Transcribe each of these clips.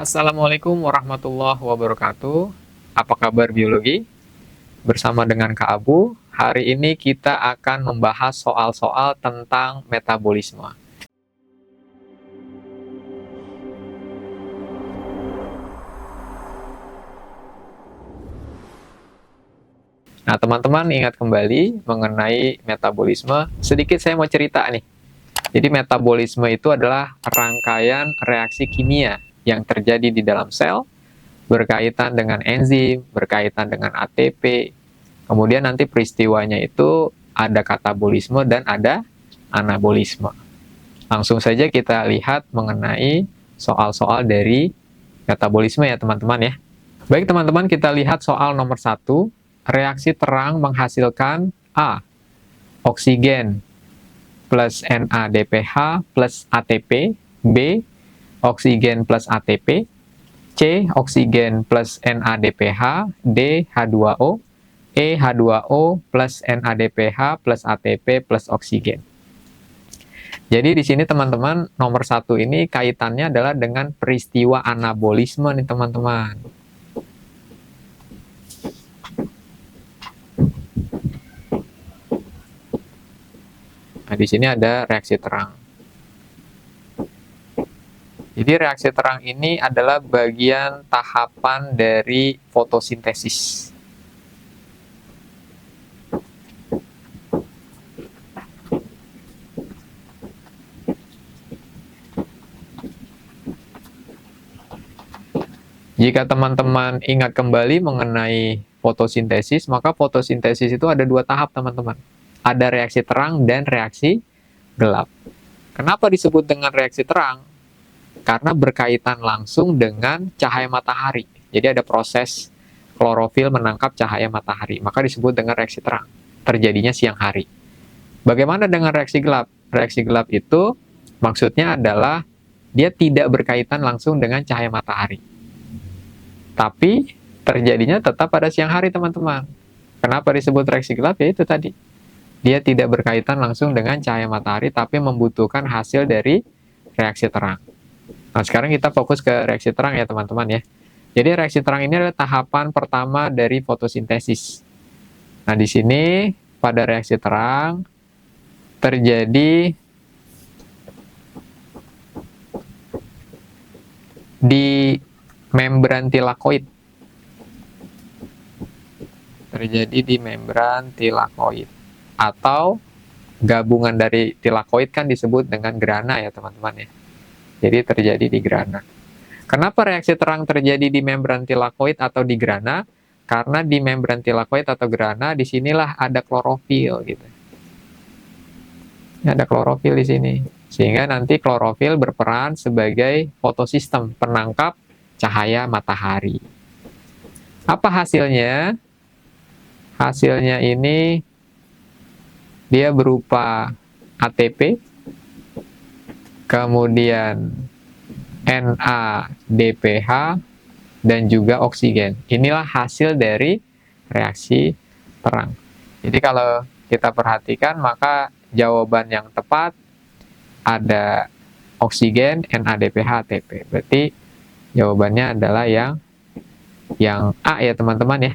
Assalamualaikum warahmatullahi wabarakatuh. Apa kabar biologi? Bersama dengan Kak Abu, hari ini kita akan membahas soal-soal tentang metabolisme. Nah, teman-teman ingat kembali mengenai metabolisme. Sedikit saya mau cerita nih. Jadi metabolisme itu adalah rangkaian reaksi kimia yang terjadi di dalam sel, berkaitan dengan enzim, berkaitan dengan ATP. Kemudian nanti peristiwanya itu ada katabolisme dan ada anabolisme. Langsung saja kita lihat mengenai soal-soal dari metabolisme ya teman-teman ya. Baik teman-teman, kita lihat soal nomor 1. Reaksi terang menghasilkan A. Oksigen plus NADPH plus ATP. B. Oksigen plus ATP. C. Oksigen plus NADPH. D. H2O. E. H2O plus NADPH plus ATP plus oksigen. Jadi di sini teman-teman nomor 1 ini kaitannya adalah dengan peristiwa anabolisme nih teman-teman. Nah, di sini ada reaksi terang. Jadi reaksi terang ini adalah bagian tahapan dari fotosintesis. Jika teman-teman ingat kembali mengenai fotosintesis, maka fotosintesis itu ada 2 tahap teman-teman. Ada reaksi terang dan reaksi gelap. Kenapa disebut dengan reaksi terang? Karena berkaitan langsung dengan cahaya matahari. Jadi ada proses klorofil menangkap cahaya matahari, maka disebut dengan reaksi terang. Terjadinya siang hari. Bagaimana dengan reaksi gelap? Reaksi gelap itu maksudnya adalah dia tidak berkaitan langsung dengan cahaya matahari. Tapi terjadinya tetap pada siang hari teman-teman. Kenapa disebut reaksi gelap? Ya itu tadi. Dia tidak berkaitan langsung dengan cahaya matahari, tapi membutuhkan hasil dari reaksi terang. Nah, sekarang kita fokus ke reaksi terang ya teman-teman ya. Jadi reaksi terang ini adalah tahapan pertama dari fotosintesis. Nah, di sini pada reaksi terang terjadi di membran tilakoid. Terjadi di membran tilakoid. Atau gabungan dari tilakoid kan disebut dengan grana ya teman-teman ya. Jadi terjadi di grana. Kenapa reaksi terang terjadi di membran tilakoid atau di grana? Karena di membran tilakoid atau grana disinilah ada klorofil gitu. Ada klorofil di sini. Sehingga nanti klorofil berperan sebagai fotosistem penangkap cahaya matahari. Apa hasilnya? Hasilnya ini dia berupa ATP, kemudian NADPH, dan juga oksigen. Inilah hasil dari reaksi terang. Jadi kalau kita perhatikan, maka jawaban yang tepat ada oksigen, NADPH, ATP. Berarti jawabannya adalah yang A ya teman-teman ya.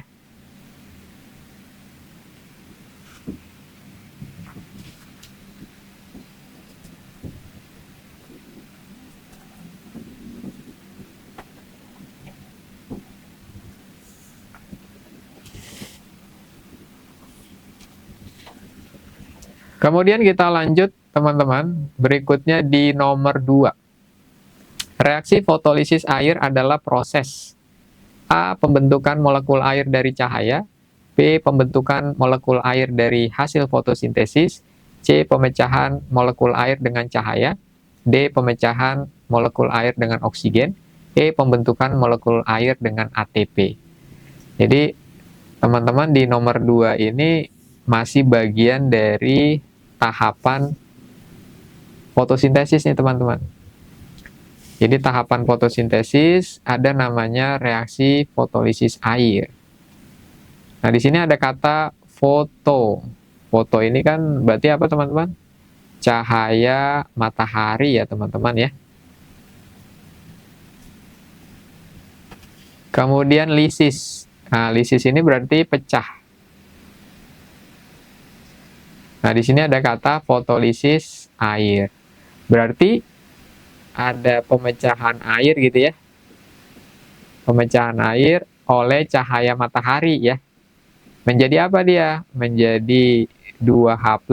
Kemudian kita lanjut teman-teman, berikutnya di nomor 2. Reaksi fotolisis air adalah proses A. Pembentukan molekul air dari cahaya, B. Pembentukan molekul air dari hasil fotosintesis, C. Pemecahan molekul air dengan cahaya, D. Pemecahan molekul air dengan oksigen, E. Pembentukan molekul air dengan ATP. Jadi teman-teman di nomor 2 ini masih bagian dari tahapan fotosintesis nih teman-teman. Jadi tahapan fotosintesis ada namanya reaksi fotolisis air. Nah, di sini ada kata foto. Foto ini kan berarti apa teman-teman? Cahaya matahari ya teman-teman ya. Kemudian lisis. Nah, lisis ini berarti pecah. Nah, di sini ada kata fotolisis air. Berarti ada pemecahan air gitu ya. Pemecahan air oleh cahaya matahari ya. Menjadi apa dia? Menjadi 2H+,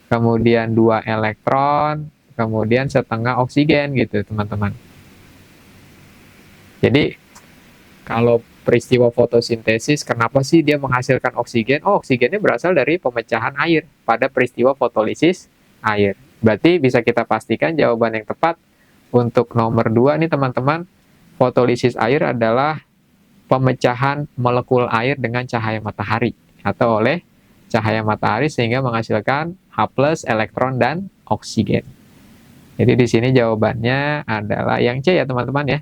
kemudian 2 elektron, kemudian setengah oksigen gitu, teman-teman. Jadi, kalau peristiwa fotosintesis, kenapa sih dia menghasilkan oksigen? Oh, oksigennya berasal dari pemecahan air pada peristiwa fotolisis air. Berarti bisa kita pastikan jawaban yang tepat untuk nomor 2 nih, teman-teman. Fotolisis air adalah pemecahan molekul air dengan cahaya matahari atau oleh cahaya matahari sehingga menghasilkan H+ elektron dan oksigen. Jadi di sini jawabannya adalah yang C ya, teman-teman ya.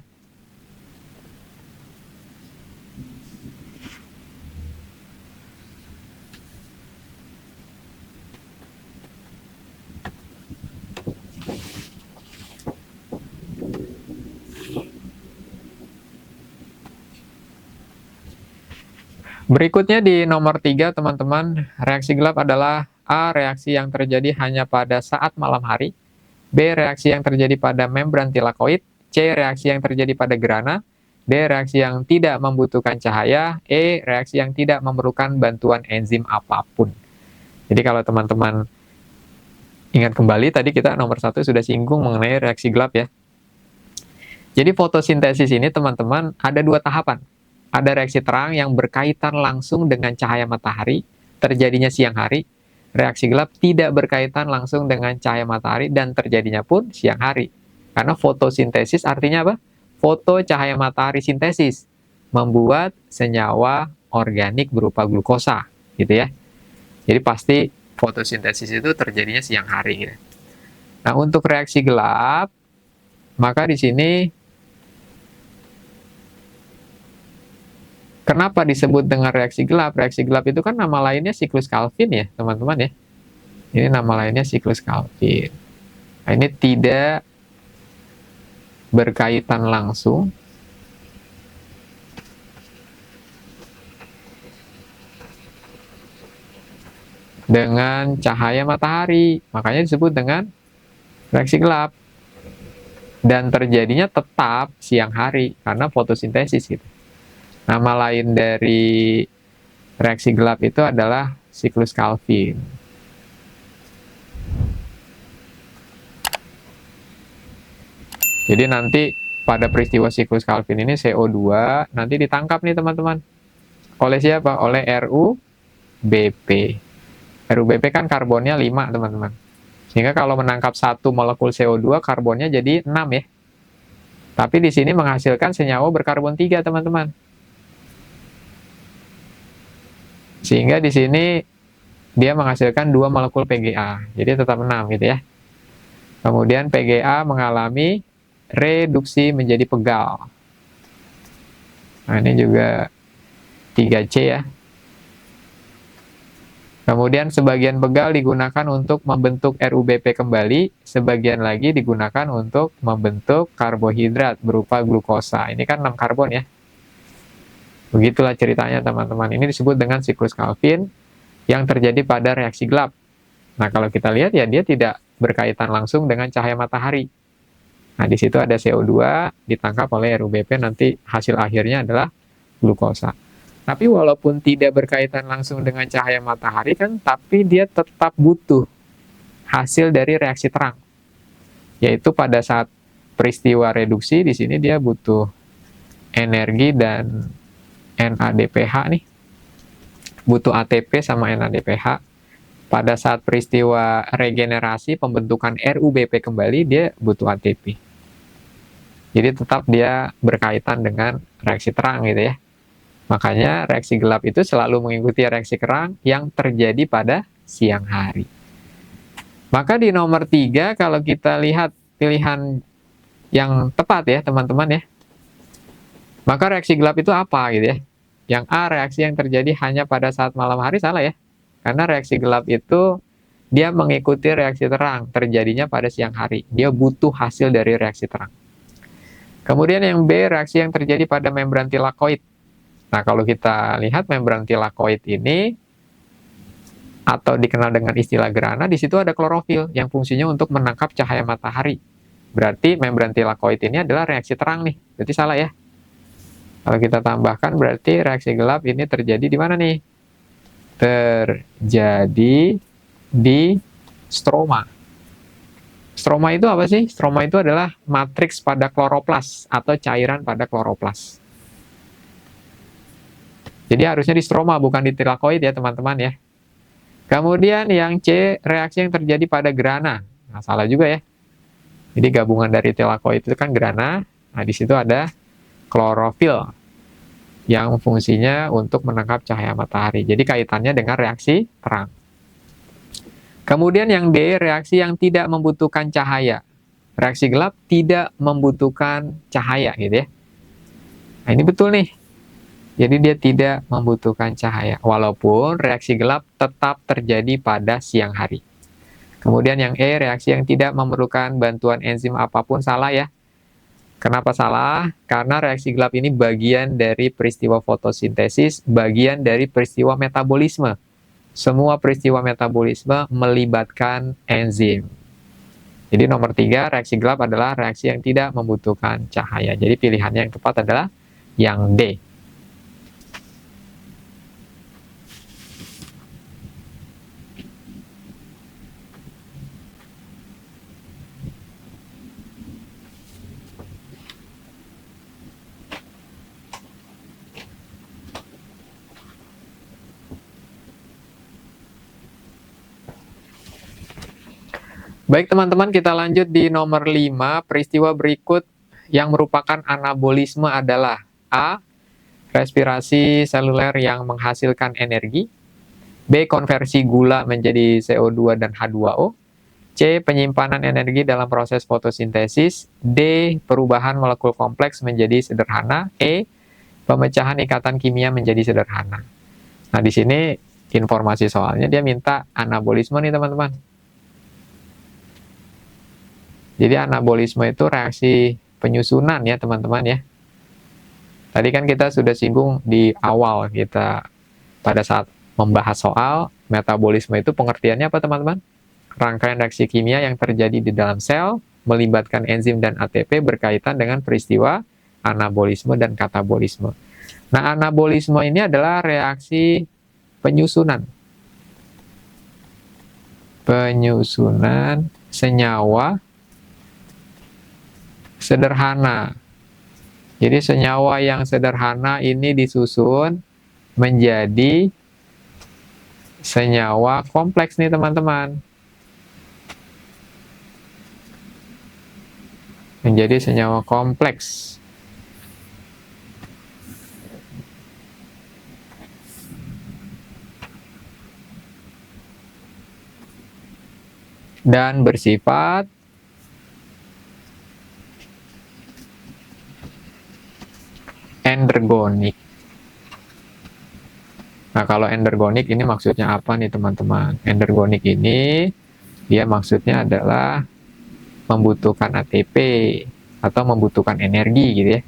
Berikutnya di nomor 3, teman-teman, reaksi gelap adalah A. Reaksi yang terjadi hanya pada saat malam hari, B. Reaksi yang terjadi pada membran tilakoid, C. Reaksi yang terjadi pada gerhana, D. Reaksi yang tidak membutuhkan cahaya, E. Reaksi yang tidak memerlukan bantuan enzim apapun. Jadi kalau teman-teman ingat kembali, tadi kita nomor 1 sudah singgung mengenai reaksi gelap ya. Jadi fotosintesis ini, teman-teman, ada 2 tahapan. Ada reaksi terang yang berkaitan langsung dengan cahaya matahari, terjadinya siang hari. Reaksi gelap tidak berkaitan langsung dengan cahaya matahari dan terjadinya pun siang hari. Karena fotosintesis artinya apa? Foto cahaya matahari sintesis, membuat senyawa organik berupa glukosa, gitu ya. Jadi pasti fotosintesis itu terjadinya siang hari, gitu. Nah, untuk reaksi gelap, maka di sini kenapa disebut dengan reaksi gelap? Reaksi gelap itu kan nama lainnya siklus Calvin ya, teman-teman ya. Ini nama lainnya siklus Calvin. Nah, ini tidak berkaitan langsung dengan cahaya matahari. Makanya disebut dengan reaksi gelap. Dan terjadinya tetap siang hari karena fotosintesis gitu. Nama lain dari reaksi gelap itu adalah siklus Calvin. Jadi nanti pada peristiwa siklus Calvin ini CO2 nanti ditangkap nih, teman-teman. Oleh siapa? Oleh RuBP. RuBP kan karbonnya 5, teman-teman. Sehingga kalau menangkap 1 molekul CO2, karbonnya jadi 6 ya. Tapi di sini menghasilkan senyawa berkarbon 3, teman-teman. Sehingga di sini dia menghasilkan 2 molekul PGA. Jadi tetap 6 gitu ya. Kemudian PGA mengalami reduksi menjadi pegal. Nah, ini juga 3C ya. Kemudian sebagian pegal digunakan untuk membentuk RuBP kembali, sebagian lagi digunakan untuk membentuk karbohidrat berupa glukosa. Ini kan 6 karbon ya. Begitulah ceritanya, teman-teman. Ini disebut dengan siklus Calvin yang terjadi pada reaksi gelap. Nah, kalau kita lihat ya dia tidak berkaitan langsung dengan cahaya matahari. Nah, di situ ada CO2 ditangkap oleh RuBP, nanti hasil akhirnya adalah glukosa. Tapi walaupun tidak berkaitan langsung dengan cahaya matahari kan, tapi dia tetap butuh hasil dari reaksi terang. Yaitu pada saat peristiwa reduksi, di sini dia butuh energi dan NADPH nih. Butuh ATP sama NADPH. Pada saat peristiwa regenerasi, pembentukan RuBP kembali, dia butuh ATP. Jadi tetap dia berkaitan dengan reaksi terang gitu ya. Makanya reaksi gelap itu selalu mengikuti reaksi terang yang terjadi pada siang hari. Maka di nomor 3, kalau kita lihat pilihan yang tepat ya teman-teman ya, maka reaksi gelap itu apa gitu ya. Yang A, reaksi yang terjadi hanya pada saat malam hari, salah ya. Karena reaksi gelap itu dia mengikuti reaksi terang terjadinya pada siang hari. Dia butuh hasil dari reaksi terang. Kemudian yang B, reaksi yang terjadi pada membran tilakoid. Nah, kalau kita lihat membran tilakoid ini, atau dikenal dengan istilah gerhana, di situ ada klorofil yang fungsinya untuk menangkap cahaya matahari. Berarti membran tilakoid ini adalah reaksi terang nih. Berarti salah ya. Kalau kita tambahkan berarti reaksi gelap ini terjadi di mana nih? Terjadi di stroma. Stroma itu apa sih? Stroma itu adalah matriks pada kloroplas atau cairan pada kloroplas. Jadi harusnya di stroma bukan di tilakoid ya teman-teman ya. Kemudian yang C, reaksi yang terjadi pada gerhana. Nah, salah juga ya. Jadi gabungan dari tilakoid itu kan gerhana. Nah, di situ ada klorofil yang fungsinya untuk menangkap cahaya matahari. Jadi kaitannya dengan reaksi terang. Kemudian yang D, reaksi yang tidak membutuhkan cahaya. Reaksi gelap tidak membutuhkan cahaya gitu ya. Nah, ini betul nih. Jadi dia tidak membutuhkan cahaya, walaupun reaksi gelap tetap terjadi pada siang hari. Kemudian yang E, reaksi yang tidak memerlukan bantuan enzim apapun, salah ya. Kenapa salah? Karena reaksi gelap ini bagian dari peristiwa fotosintesis, bagian dari peristiwa metabolisme. Semua peristiwa metabolisme melibatkan enzim. Jadi nomor 3, reaksi gelap adalah reaksi yang tidak membutuhkan cahaya. Jadi pilihannya yang tepat adalah yang D. Baik teman-teman, kita lanjut di nomor 5. Peristiwa berikut yang merupakan anabolisme adalah A, respirasi seluler yang menghasilkan energi, B, konversi gula menjadi CO2 dan H2O, C, penyimpanan energi dalam proses fotosintesis, D, perubahan molekul kompleks menjadi sederhana, E, pemecahan ikatan kimia menjadi sederhana. Nah, di sini informasi soalnya dia minta anabolisme nih teman-teman. Jadi anabolisme itu reaksi penyusunan ya teman-teman ya. Tadi kan kita sudah singgung di awal kita pada saat membahas soal metabolisme itu pengertiannya apa teman-teman? Rangkaian reaksi kimia yang terjadi di dalam sel melibatkan enzim dan ATP berkaitan dengan peristiwa anabolisme dan katabolisme. Nah, anabolisme ini adalah reaksi penyusunan. Penyusunan senyawa sederhana. Jadi senyawa yang sederhana ini disusun menjadi senyawa kompleks nih teman-teman. Menjadi senyawa kompleks. Dan bersifat endergonik. Nah, kalau endergonik ini maksudnya apa nih teman-teman? Endergonik ini dia maksudnya adalah membutuhkan ATP atau membutuhkan energi gitu ya.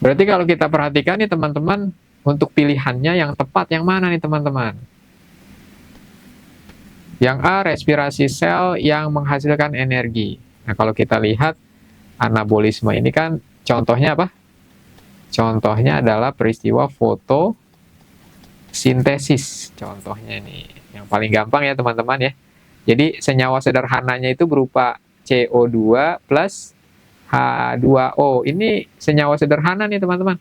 Berarti kalau kita perhatikan nih teman-teman, untuk pilihannya yang tepat yang mana nih teman-teman? Yang A, respirasi sel yang menghasilkan energi. Nah, kalau kita lihat anabolisme ini kan contohnya apa? Contohnya adalah peristiwa fotosintesis. Contohnya ini yang paling gampang ya teman-teman ya. Jadi senyawa sederhananya itu berupa CO2 plus H2O. Ini senyawa sederhana nih teman-teman.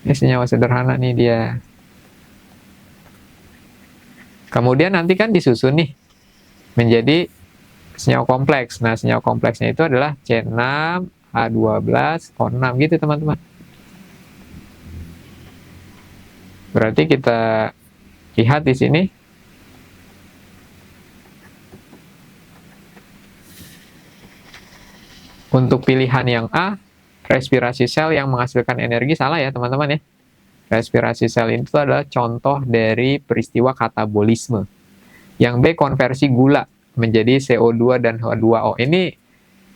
Ini senyawa sederhana nih dia. Kemudian nanti kan disusun nih menjadi senyawa kompleks. Nah, senyawa kompleksnya itu adalah C6, H12, O6 gitu teman-teman. Berarti kita lihat di sini Untuk pilihan yang A, respirasi sel yang menghasilkan energi, salah ya teman-teman ya. Respirasi sel itu adalah contoh dari peristiwa katabolisme. Yang B, konversi gula menjadi CO2 dan H2O. Ini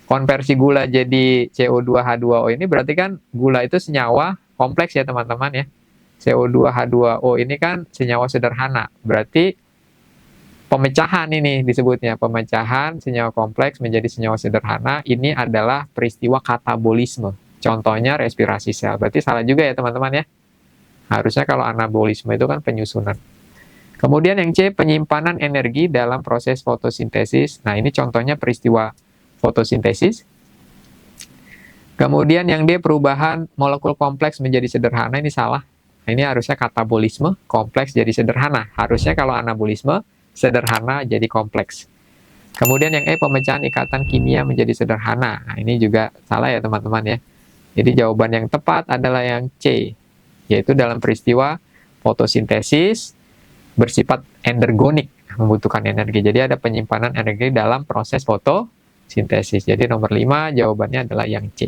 konversi gula jadi CO2 H2O ini berarti kan gula itu senyawa kompleks ya teman-teman ya. CO2 H2O ini kan senyawa sederhana. Berarti pemecahan ini disebutnya, pemecahan senyawa kompleks menjadi senyawa sederhana, ini adalah peristiwa katabolisme. Contohnya respirasi sel. Berarti salah juga ya teman-teman ya. Harusnya kalau anabolisme itu kan penyusunan. Kemudian yang C, penyimpanan energi dalam proses fotosintesis. Nah, ini contohnya peristiwa fotosintesis. Kemudian yang D, perubahan molekul kompleks menjadi sederhana. Ini salah. Nah, ini harusnya katabolisme, kompleks jadi sederhana. Harusnya kalau anabolisme, sederhana jadi kompleks. Kemudian yang E, pemecahan ikatan kimia menjadi sederhana. Nah, ini juga salah ya teman-teman ya. Jadi jawaban yang tepat adalah yang C, yaitu dalam peristiwa fotosintesis bersifat endergonik, membutuhkan energi. Jadi ada penyimpanan energi dalam proses fotosintesis. Jadi nomor 5 jawabannya adalah yang C.